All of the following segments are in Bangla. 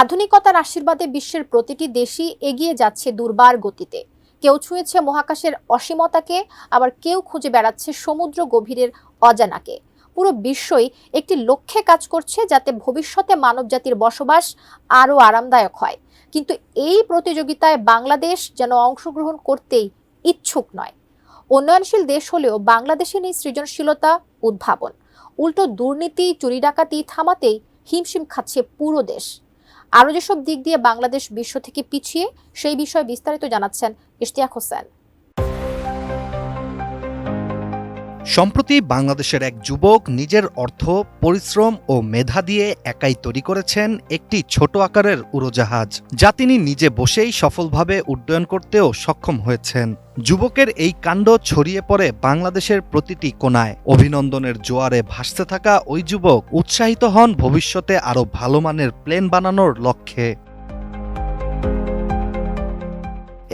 আধুনিকতার আশীর্বাদে বিশ্বের প্রতিটি দেশই এগিয়ে যাচ্ছে দুর্বার গতিতে। কেউ ছুঁয়েছে মহাকাশের অসীমতাকে, আবার কেউ খুঁজে বেড়াচ্ছে সমুদ্র গভীরের অজানাকে। পুরো বিশ্বই একটি লক্ষ্যে কাজ করছে, যাতে ভবিষ্যতে মানবজাতির বসবাস আরও আরামদায়ক হয়। কিন্তু এই প্রতিযোগিতায় বাংলাদেশ যেন অংশগ্রহণ করতেই ইচ্ছুক নয়। উন্নয়নশীল দেশ হলেও বাংলাদেশে নেই সৃজনশীলতা, উদ্ভাবন। উল্টো দুর্নীতি, চুরি ডাকাতি থামাতেই হিমশিম খাচ্ছে পুরো দেশ। আরও যেসব দিক দিয়ে বাংলাদেশ বিশ্ব থেকে পিছিয়ে, সেই বিষয়ে বিস্তারিত জানাচ্ছেন ইশতিয়াক হোসেন। সম্প্রতি বাংলাদেশের এক যুবক নিজের অর্থ, পরিশ্রম ও মেধা দিয়ে একাই তৈরি করেছেন একটি ছোট আকারের উড়োজাহাজ, যা তিনি নিজে বসেই সফলভাবে উড্ডয়ন করতেও সক্ষম হয়েছেন। যুবকের এই কাণ্ড ছড়িয়ে পড়ে বাংলাদেশের প্রতিটি কোণায়। অভিনন্দনের জোয়ারে ভাসতে থাকা ওই যুবক উৎসাহিত হন ভবিষ্যতে আরও ভালো মানের প্লেন বানানোর লক্ষ্যে।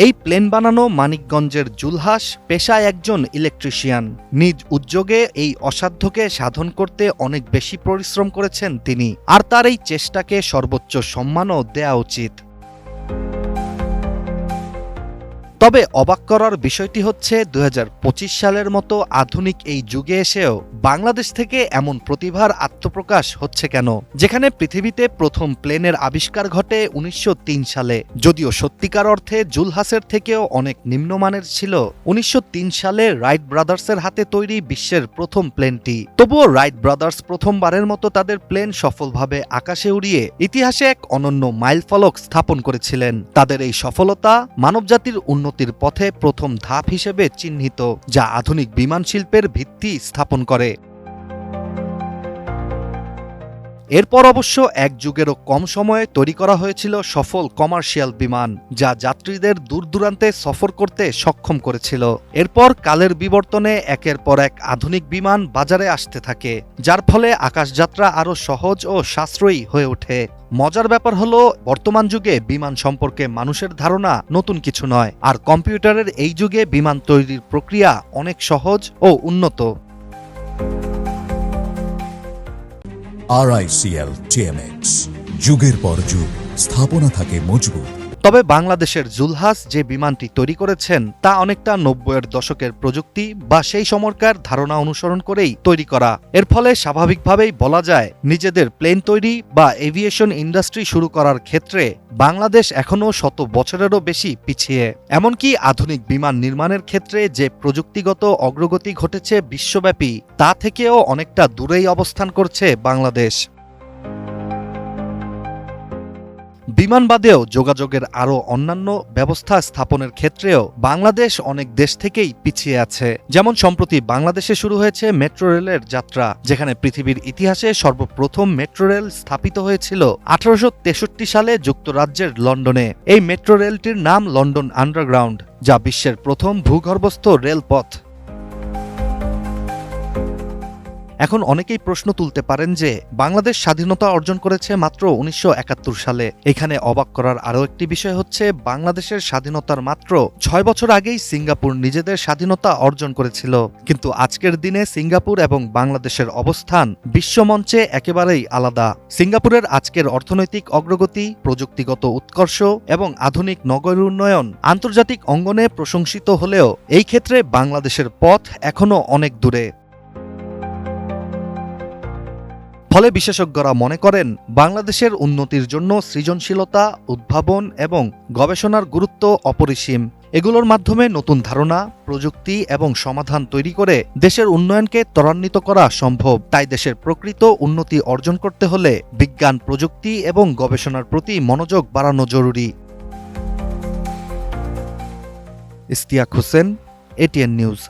এই প্লেন বানানো মানিকগঞ্জের জুলহাস পেশায় একজন ইলেকট্রিশিয়ান। নিজ উদ্যোগে এই অসাধ্যকে সাধন করতে অনেক বেশি পরিশ্রম করেছেন তিনি, আর তার এই চেষ্টাকে সর্বোচ্চ সম্মানও দেয়া উচিত। তবে অবাক করার বিষয়টি হচ্ছে ২০২৫ সালের মতো আধুনিক এই যুগে এসেও বাংলাদেশ থেকে এমন প্রতিভার আত্মপ্রকাশ হচ্ছে কেন, যেখানে পৃথিবীতে প্রথম প্লেনের আবিষ্কার ঘটে ১৯০৩ সালে। যদিও সত্যিকার অর্থে জুলহাসের থেকেও অনেক নিম্নমানের ছিল ১৯০৩ সালে রাইট ব্রাদার্সের হাতে তৈরি বিশ্বের প্রথম প্লেনটি। তবুও রাইট ব্রাদার্স প্রথমবারের মতো তাদের প্লেন সফলভাবে আকাশে উড়িয়ে ইতিহাসে এক অনন্য মাইলফলক স্থাপন করেছিলেন। তাদের এই সফলতা মানবজাতির উন্নতির পথে প্রথম ধাপ হিসেবে চিহ্নিত, যা আধুনিক বিমান শিল্পের ভিত্তি স্থাপন করে। এরপর অবশ্য এক যুগেরও কম সময়ে তৈরি করা হয়েছিল সফল কমার্শিয়াল বিমান, যা যাত্রীদের দূর দূরান্তে সফর করতে সক্ষম করেছিল। এরপর কালের বিবর্তনে একের পর এক আধুনিক বিমান বাজারে আসতে থাকে, যার ফলে আকাশযাত্রা আরও সহজ ও সাশ্রয়ী হয়ে ওঠে। মজার ব্যাপার হলো, বর্তমান যুগে বিমান সম্পর্কে মানুষের ধারণা নতুন কিছু নয়, আর কম্পিউটারের এই যুগে বিমান তৈরির প্রক্রিয়া অনেক সহজ ও উন্নত। RICL TMX, যুগের পর যুগ স্থাপনা থাকে মজবুত। তবে বাংলাদেশের জুলহাস যে বিমানটি তৈরি করেছেন তা অনেকটা ৯০-এর দশকের প্রযুক্তি বা সেই সময়কার ধারণা অনুসরণ করেই তৈরি করা। এর ফলে স্বাভাবিকভাবেই বলা যায়, নিজেদের প্লেন তৈরি বা এভিয়েশন ইন্ডাস্ট্রি শুরু করার ক্ষেত্রে বাংলাদেশ এখনও ১০০ বছরেরও বেশি পিছিয়ে। এমনকি আধুনিক বিমান নির্মাণের ক্ষেত্রে যে প্রযুক্তিগত অগ্রগতি ঘটেছে বিশ্বব্যাপী, তা থেকেও অনেকটা দূরেই অবস্থান করছে বাংলাদেশ। বিমান বাদেও যোগাযোগের আরও অন্যান্য ব্যবস্থা স্থাপনের ক্ষেত্রেও বাংলাদেশ অনেক দেশ থেকেই পিছিয়ে আছে। যেমন সম্প্রতি বাংলাদেশে শুরু হয়েছে মেট্রো রেলের যাত্রা, যেখানে পৃথিবীর ইতিহাসে সর্বপ্রথম মেট্রো রেল স্থাপিত হয়েছিল ১৮৬৩ সালে যুক্তরাজ্যের লন্ডনে। এই মেট্রো রেলটির নাম লন্ডন আন্ডারগ্রাউন্ড, যা বিশ্বের প্রথম ভূগর্ভস্থ রেলপথ। এখন অনেকেই প্রশ্ন তুলতে পারেন যে বাংলাদেশ স্বাধীনতা অর্জন করেছে মাত্র ১৯৭১ সালে। এখানে অবাক করার আরও একটি বিষয় হচ্ছে, বাংলাদেশের স্বাধীনতার মাত্র ৬ বছর আগেই সিঙ্গাপুর নিজেদের স্বাধীনতা অর্জন করেছিল। কিন্তু আজকের দিনে সিঙ্গাপুর এবং বাংলাদেশের অবস্থান বিশ্বমঞ্চে একেবারেই আলাদা। সিঙ্গাপুরের আজকের অর্থনৈতিক অগ্রগতি, প্রযুক্তিগত উৎকর্ষ এবং আধুনিক নগর উন্নয়ন আন্তর্জাতিক অঙ্গনে প্রশংসিত হলেও এই ক্ষেত্রে বাংলাদেশের পথ এখনও অনেক দূরে। ফলে বিশেষজ্ঞরা মনে করেন, বাংলাদেশের উন্নতির জন্য সৃজনশীলতা, উদ্ভাবন এবং গবেষণার গুরুত্ব অপরিসীম। এগুলোর মাধ্যমে নতুন ধারণা, প্রযুক্তি এবং সমাধান তৈরি করে দেশের উন্নয়নকে ত্বরান্বিত করা সম্ভব। তাই দেশের প্রকৃত উন্নতি অর্জন করতে হলে বিজ্ঞান, প্রযুক্তি এবং গবেষণার প্রতি মনোযোগ বাড়ানো জরুরি। Ishtiaq Hossain, ATN news.